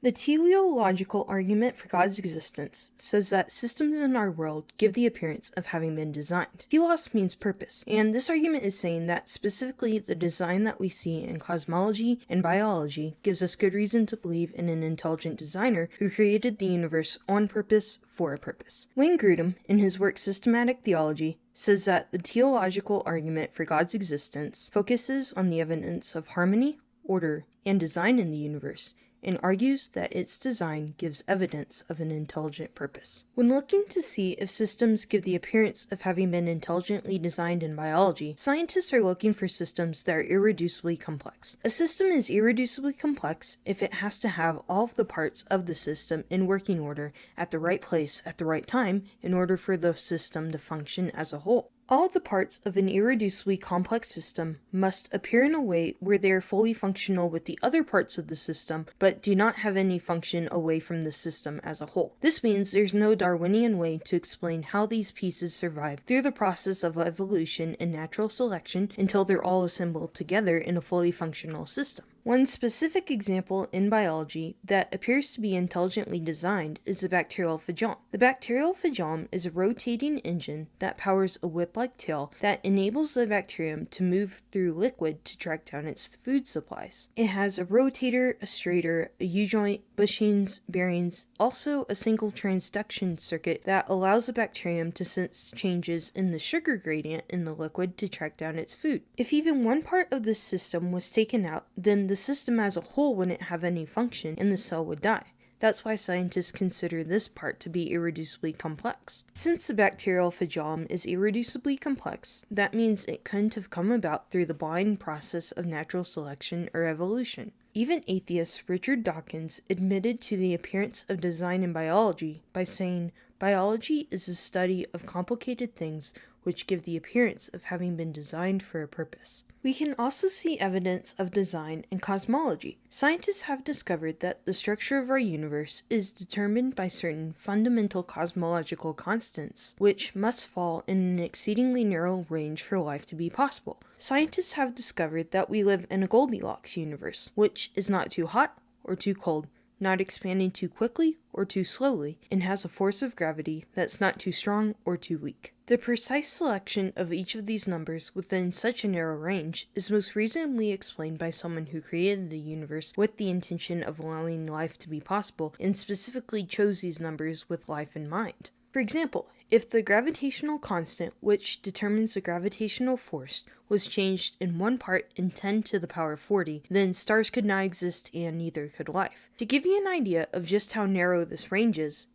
The teleological argument for God's existence says that systems in our world give the appearance of having been designed. Telos means purpose, and this argument is saying that specifically the design that we see in cosmology and biology gives us good reason to believe in an intelligent designer who created the universe on purpose for a purpose. Wayne Grudem, in his work Systematic Theology, says that the teleological argument for God's existence focuses on the evidence of harmony, order, and design in the universe, and argues that its design gives evidence of an intelligent purpose. When looking to see if systems give the appearance of having been intelligently designed in biology, scientists are looking for systems that are irreducibly complex. A system is irreducibly complex if it has to have all of the parts of the system in working order at the right place at the right time in order for the system to function as a whole. All of the parts of an irreducibly complex system must appear in a way where they are fully functional with the other parts of the system, but do not have any function away from the system as a whole. This means there's no Darwinian way to explain how these pieces survive through the process of evolution and natural selection until they're all assembled together in a fully functional system. One specific example in biology that appears to be intelligently designed is the bacterial phagome. The bacterial phagome is a rotating engine that powers a whip-like tail that enables the bacterium to move through liquid to track down its food supplies. It has a rotator, a stator, a U-joint, bushings, bearings, also a single transduction circuit that allows the bacterium to sense changes in the sugar gradient in the liquid to track down its food. If even one part of this system was taken out, then the system as a whole wouldn't have any function and the cell would die. That's why scientists consider this part to be irreducibly complex. Since the bacterial phagome is irreducibly complex, that means it couldn't have come about through the blind process of natural selection or evolution. Even atheist Richard Dawkins admitted to the appearance of design in biology by saying, "Biology is the study of complicated things which give the appearance of having been designed for a purpose." We can also see evidence of design in cosmology. Scientists have discovered that the structure of our universe is determined by certain fundamental cosmological constants, which must fall in an exceedingly narrow range for life to be possible. Scientists have discovered that we live in a Goldilocks universe, which is not too hot or too cold, not expanding too quickly or too slowly, and has a force of gravity that's not too strong or too weak. The precise selection of each of these numbers within such a narrow range is most reasonably explained by someone who created the universe with the intention of allowing life to be possible and specifically chose these numbers with life in mind. For example, if the gravitational constant, which determines the gravitational force, was changed in one part in 10 to the power 40, then stars could not exist and neither could life. To give you an idea of just how narrow this range is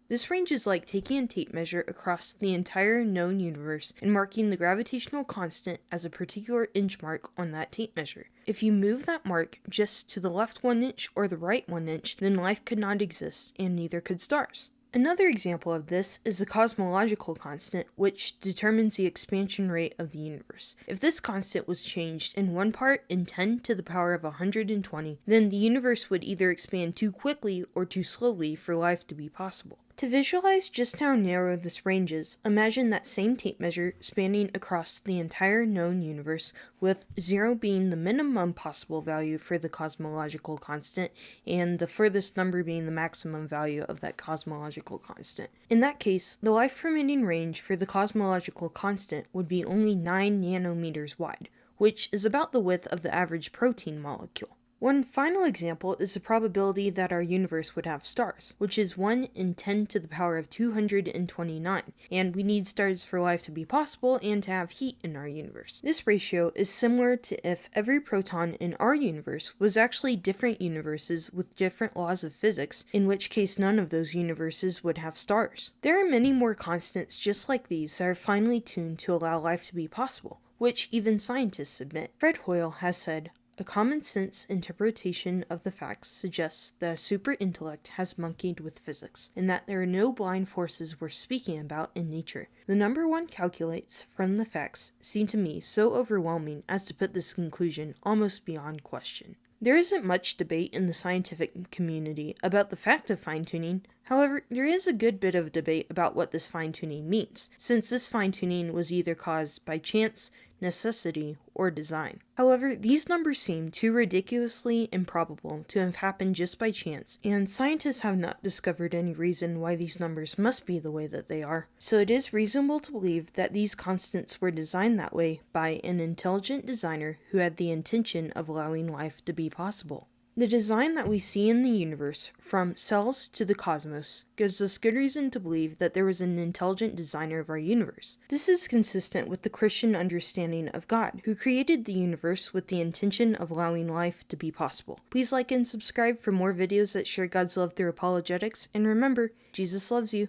like taking a tape measure across the entire known universe and marking the gravitational constant as a particular inch mark on that tape measure. If you move that mark just to the left 1 inch or the right 1 inch, then life could not exist and neither could stars. Another example of this is the cosmological constant, which determines the expansion rate of the universe. If this constant was changed in one part in 10 to the power of 120, then the universe would either expand too quickly or too slowly for life to be possible. To visualize just how narrow this range is, imagine that same tape measure spanning across the entire known universe, with 0 being the minimum possible value for the cosmological constant, and the furthest number being the maximum value of that cosmological constant. In that case, the life-permitting range for the cosmological constant would be only 9 nanometers wide, which is about the width of the average protein molecule. One final example is the probability that our universe would have stars, which is 1 in 10 to the power of 229, and we need stars for life to be possible and to have heat in our universe. This ratio is similar to if every proton in our universe was actually different universes with different laws of physics, in which case none of those universes would have stars. There are many more constants just like these that are finely tuned to allow life to be possible, which even scientists admit. Fred Hoyle has said, "A common-sense interpretation of the facts suggests that a super-intellect has monkeyed with physics, and that there are no blind forces worth speaking about in nature. The number one calculates from the facts seem to me so overwhelming as to put this conclusion almost beyond question." There isn't much debate in the scientific community about the fact of fine-tuning. However, there is a good bit of debate about what this fine-tuning means, since this fine-tuning was either caused by chance, necessity, or design. However, these numbers seem too ridiculously improbable to have happened just by chance, and scientists have not discovered any reason why these numbers must be the way that they are. So it is reasonable to believe that these constants were designed that way by an intelligent designer who had the intention of allowing life to be possible. The design that we see in the universe, from cells to the cosmos, gives us good reason to believe that there was an intelligent designer of our universe. This is consistent with the Christian understanding of God, who created the universe with the intention of allowing life to be possible. Please like and subscribe for more videos that share God's love through apologetics, and remember, Jesus loves you.